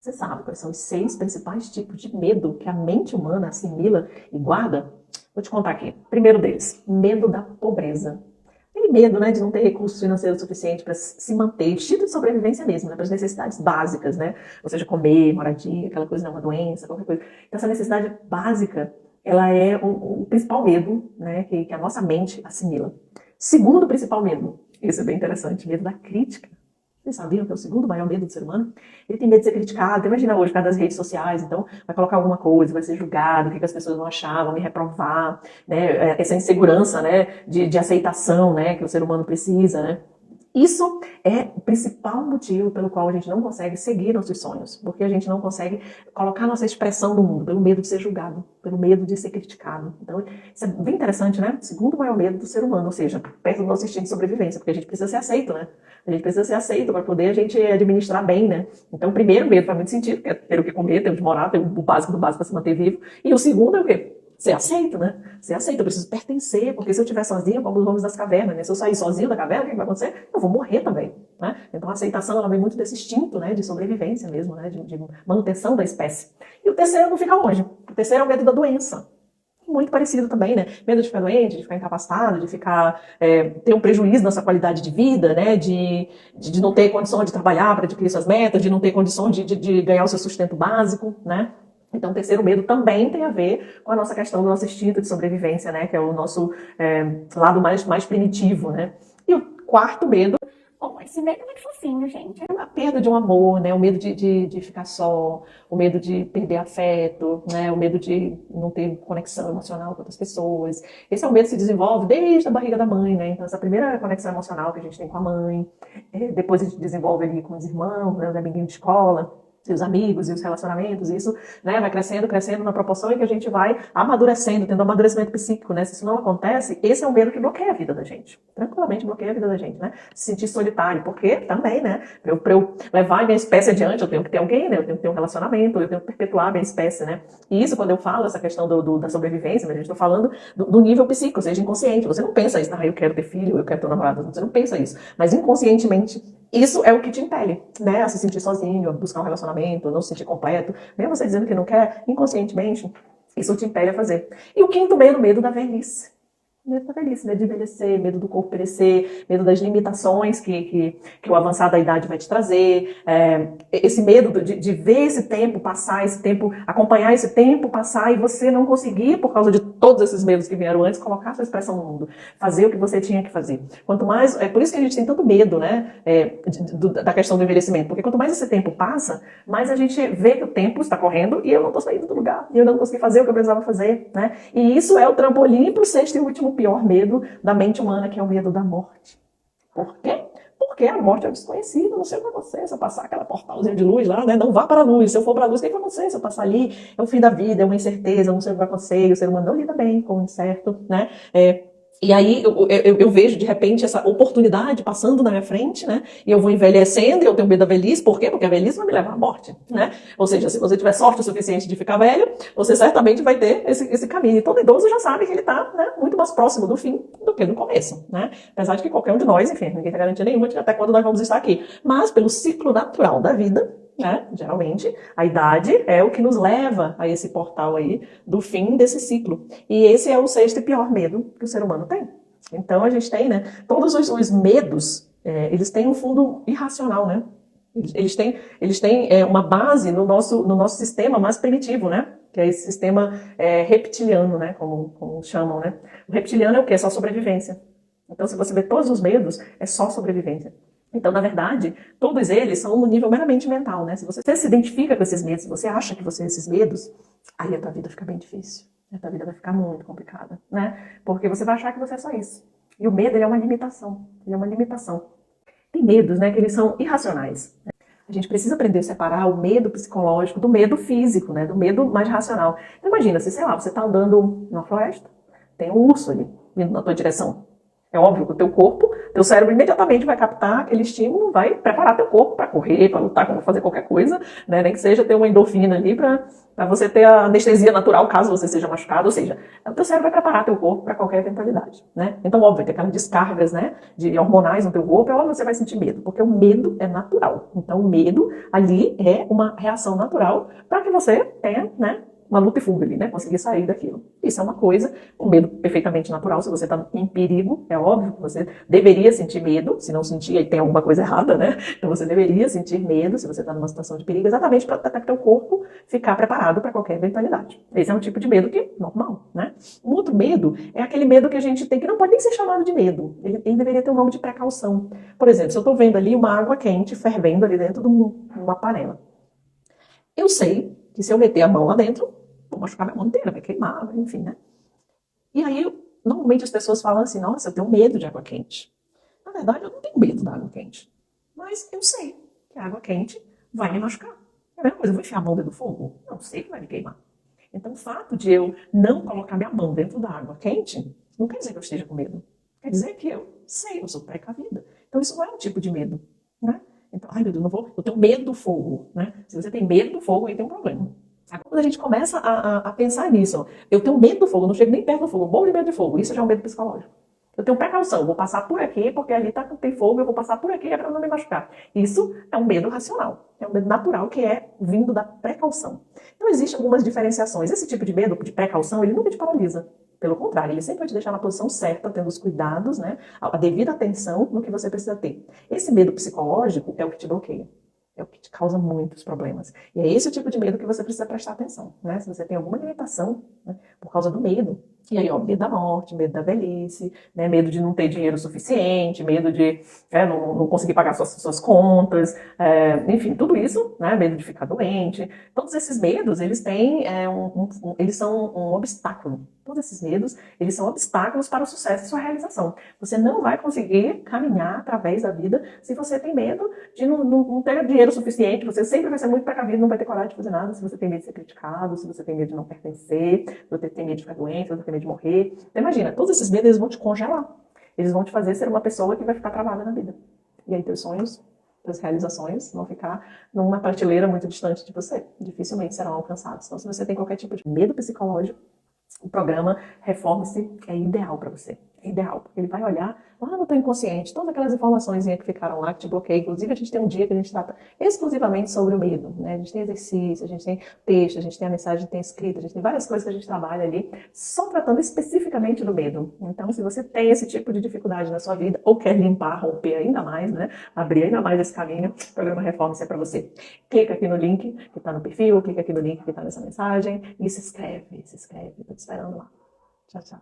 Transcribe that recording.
Você sabe quais são os 6 principais tipos de medo que a mente humana assimila e guarda? Vou te contar aqui. Primeiro deles, medo da pobreza. Aquele medo, né, de não ter recursos financeiros suficientes para se manter, instinto de sobrevivência mesmo, né, para as necessidades básicas, né? Ou seja, comer, moradia, aquela coisa, não, uma doença, qualquer coisa. Então, essa necessidade básica, ela é o principal medo, né, que a nossa mente assimila. Segundo principal medo, isso é bem interessante, medo da crítica. Vocês sabiam que é o segundo maior medo do ser humano? Ele tem medo de ser criticado. Imagina hoje, por causa das redes sociais, então vai colocar alguma coisa, vai ser julgado, o que as pessoas vão achar, vão me reprovar, né? Essa insegurança, né, de aceitação, né, que o ser humano precisa, né? Isso é o principal motivo pelo qual a gente não consegue seguir nossos sonhos, porque a gente não consegue colocar nossa expressão no mundo, pelo medo de ser julgado, pelo medo de ser criticado. Então, isso é bem interessante, né? O segundo maior medo do ser humano, ou seja, perto do nosso instinto de sobrevivência, porque a gente precisa ser aceito, né? A gente precisa ser aceito para poder a gente administrar bem, né? Então, o primeiro medo faz muito sentido, que é ter o que comer, ter onde morar, ter o básico do básico para se manter vivo. E o segundo é o quê? Ser aceito, né? Ser aceito, eu preciso pertencer, porque se eu estiver sozinha, como os homens das cavernas, né? Se eu sair sozinho da caverna, o que vai acontecer? Eu vou morrer também, né? Então a aceitação, ela vem muito desse instinto, né, de sobrevivência mesmo, né, de manutenção da espécie. E o terceiro não fica longe. O terceiro é o medo da doença. Muito parecido também, né? Medo de ficar doente, de ficar incapacitado, de ficar, ter um prejuízo na sua qualidade de vida, né? De não ter condição de trabalhar para adquirir suas metas, de não ter condição de ganhar o seu sustento básico, né? Então, o terceiro medo também tem a ver com a nossa questão do nosso instinto de sobrevivência, né? Que é o nosso lado mais primitivo, né? E o quarto medo, Oh, esse medo é muito fofinho, gente. é a perda de um amor, né? O medo de ficar só, o medo de perder afeto, né? O medo de não ter conexão emocional com outras pessoas. Esse é o medo que se desenvolve desde a barriga da mãe, né? Então, essa primeira conexão emocional que a gente tem com a mãe, depois a gente desenvolve ali com os irmãos, né? Os amiguinhos de escola, e os amigos e os relacionamentos, isso, né, vai crescendo, crescendo na proporção em que a gente vai amadurecendo, tendo amadurecimento psíquico, né? Se isso não acontece, esse é o medo que bloqueia a vida da gente. Tranquilamente bloqueia a vida da gente, né? Se sentir solitário, porque também, né? Pra eu levar a minha espécie adiante, eu tenho que ter alguém, né? Eu tenho que ter um relacionamento, eu tenho que perpetuar a minha espécie, né? E isso, quando eu falo essa questão da sobrevivência, a gente está falando do nível psíquico, ou seja, inconsciente. Você não pensa isso, eu quero ter filho, eu quero ter um namorado, você não pensa isso. Mas inconscientemente, isso é o que te impele, né? A se sentir sozinho, a buscar um relacionamento, a não se sentir completo. Mesmo você dizendo que não quer, inconscientemente, isso te impele a fazer. E o quinto medo, medo da velhice. Medo da velhice, medo de envelhecer, medo do corpo perecer, medo das limitações que o avançar da idade vai te trazer, esse medo de ver esse tempo passar, esse tempo, acompanhar esse tempo passar e você não conseguir, por causa de todos esses medos que vieram antes, colocar sua expressão no mundo, fazer o que você tinha que fazer. Quanto mais, é por isso que a gente tem tanto medo, né, da questão do envelhecimento, porque quanto mais esse tempo passa, mais a gente vê que o tempo está correndo e eu não estou saindo do lugar, e eu não consegui fazer o que eu precisava fazer, né, e isso é o trampolim para o sexto e último pior medo da mente humana, que é o medo da morte. Por quê? Porque a morte é o desconhecido, não sei o que vai acontecer, se eu passar aquela portalzinha de luz lá, né? Não vá para a luz, se eu for para a luz, o que vai acontecer? Se eu passar ali, é o fim da vida, é uma incerteza, não sei o que vai acontecer, e o ser humano não lida bem com o incerto, né? E aí eu vejo, de repente, essa oportunidade passando na minha frente, né? E eu vou envelhecendo e eu tenho medo da velhice. Por quê? Porque a velhice vai me levar à morte, né? Ou seja, se você tiver sorte o suficiente de ficar velho, você certamente vai ter esse caminho. E todo idoso já sabe que ele está, né, muito mais próximo do fim do que do começo, né? Apesar de que qualquer um de nós, enfim, ninguém tem garantia nenhuma de até quando nós vamos estar aqui. Mas pelo ciclo natural da vida, né? Geralmente, a idade é o que nos leva a esse portal aí do fim desse ciclo. E esse é o sexto e pior medo que o ser humano tem. Então, a gente tem, né? Todos os medos, eles têm um fundo irracional, né? Eles têm uma base no nosso sistema mais primitivo, né? Que é esse sistema reptiliano, né? Como chamam, né? O reptiliano é o quê? É só sobrevivência. Então, se você vê todos os medos, é só sobrevivência. Então, na verdade, todos eles são no nível meramente mental, né? Se você se identifica com esses medos, se você acha que você tem esses medos, aí a tua vida fica bem difícil. A tua vida vai ficar muito complicada, né? Porque você vai achar que você é só isso. E o medo, ele é uma limitação. Ele é uma limitação. Tem medos, né, que eles são irracionais. A gente precisa aprender a separar o medo psicológico do medo físico, né? Do medo mais racional. Então, imagina, se, sei lá, você está andando numa floresta, tem um urso ali vindo na tua direção. É óbvio que o teu corpo, teu cérebro imediatamente vai captar aquele estímulo, vai preparar teu corpo para correr, para lutar, para fazer qualquer coisa, né? Nem que seja ter uma endorfina ali para você ter a anestesia natural caso você seja machucado, ou seja, o teu cérebro vai preparar teu corpo para qualquer eventualidade, né? Então, óbvio, tem aquelas descargas, né, de hormonais no teu corpo, é óbvio que você vai sentir medo, porque o medo é natural. Então, o medo ali é uma reação natural para que você tenha, né, uma luta e fuga ali, né? Conseguir sair daquilo. Isso é uma coisa, um medo perfeitamente natural. Se você está em perigo, é óbvio que você deveria sentir medo. Se não sentir, aí tem alguma coisa errada, né? Então você deveria sentir medo se você está numa situação de perigo, exatamente para o teu corpo ficar preparado para qualquer eventualidade. Esse é um tipo de medo que é normal, né? Um outro medo é aquele medo que a gente tem, que não pode nem ser chamado de medo. Ele deveria ter um nome de precaução. Por exemplo, se eu estou vendo ali uma água quente fervendo ali dentro de uma panela. Eu sei que se eu meter a mão lá dentro, vou machucar minha mão inteira, vai queimar, enfim, né? E aí, normalmente as pessoas falam assim, nossa, eu tenho medo de água quente. Na verdade, eu não tenho medo da água quente. Mas eu sei que a água quente vai me machucar. É a mesma coisa, eu vou enfiar a mão dentro do fogo? Eu sei que vai me queimar. Então, o fato de eu não colocar minha mão dentro da água quente, não quer dizer que eu esteja com medo. Quer dizer que eu sei, eu sou precavida. Então, isso não é um tipo de medo, né? Então, ai meu Deus, eu tenho medo do fogo, né? Se você tem medo do fogo, aí tem um problema. Quando a gente começa a pensar nisso, ó, eu tenho medo do fogo, não chego nem perto do fogo, eu morro de medo de fogo, isso já é um medo psicológico. Eu tenho precaução, vou passar por aqui, porque ali tem fogo, eu vou passar por aqui é para não me machucar. Isso é um medo racional, é um medo natural que é vindo da precaução. Então, existem algumas diferenciações. Esse tipo de medo, de precaução, ele nunca te paralisa. Pelo contrário, ele sempre vai te deixar na posição certa, tendo os cuidados, né, a devida atenção no que você precisa ter. Esse medo psicológico é o que te bloqueia. É o que te causa muitos problemas. E é esse o tipo de medo que você precisa prestar atenção, né? Se você tem alguma limitação, né, por causa do medo. E aí, ó, medo da morte, medo da velhice, né, medo de não ter dinheiro suficiente, medo de não conseguir pagar suas contas, enfim, tudo isso, né, medo de ficar doente. Todos esses medos, eles têm, eles são um obstáculo. Todos esses medos, eles são obstáculos para o sucesso e sua realização. Você não vai conseguir caminhar através da vida se você tem medo de não ter dinheiro suficiente, você sempre vai ser muito precavido, não vai ter coragem de fazer nada, se você tem medo de ser criticado, se você tem medo de não pertencer, se você tem medo de ficar doente, se você tem medo de morrer. Então, imagina, todos esses medos, eles vão te congelar. Eles vão te fazer ser uma pessoa que vai ficar travada na vida. E aí, teus sonhos, suas realizações vão ficar numa prateleira muito distante de você. Dificilmente serão alcançados. Então, se você tem qualquer tipo de medo psicológico, o programa Reforme-se é ideal para você. É ideal, porque ele vai olhar lá no teu inconsciente, todas aquelas informações que ficaram lá, que te bloqueiam. Inclusive, a gente tem um dia que a gente trata exclusivamente sobre o medo, né? A gente tem exercício, a gente tem texto, a gente tem a mensagem, a gente tem escrita, a gente tem várias coisas que a gente trabalha ali, só tratando especificamente do medo. Então, se você tem esse tipo de dificuldade na sua vida, ou quer limpar, romper ainda mais, né? Abrir ainda mais esse caminho, o programa Reforme-se é para você. Clica aqui no link que está no perfil, clica aqui no link que está nessa mensagem e se inscreve. Estou te esperando lá. Tchau, tchau.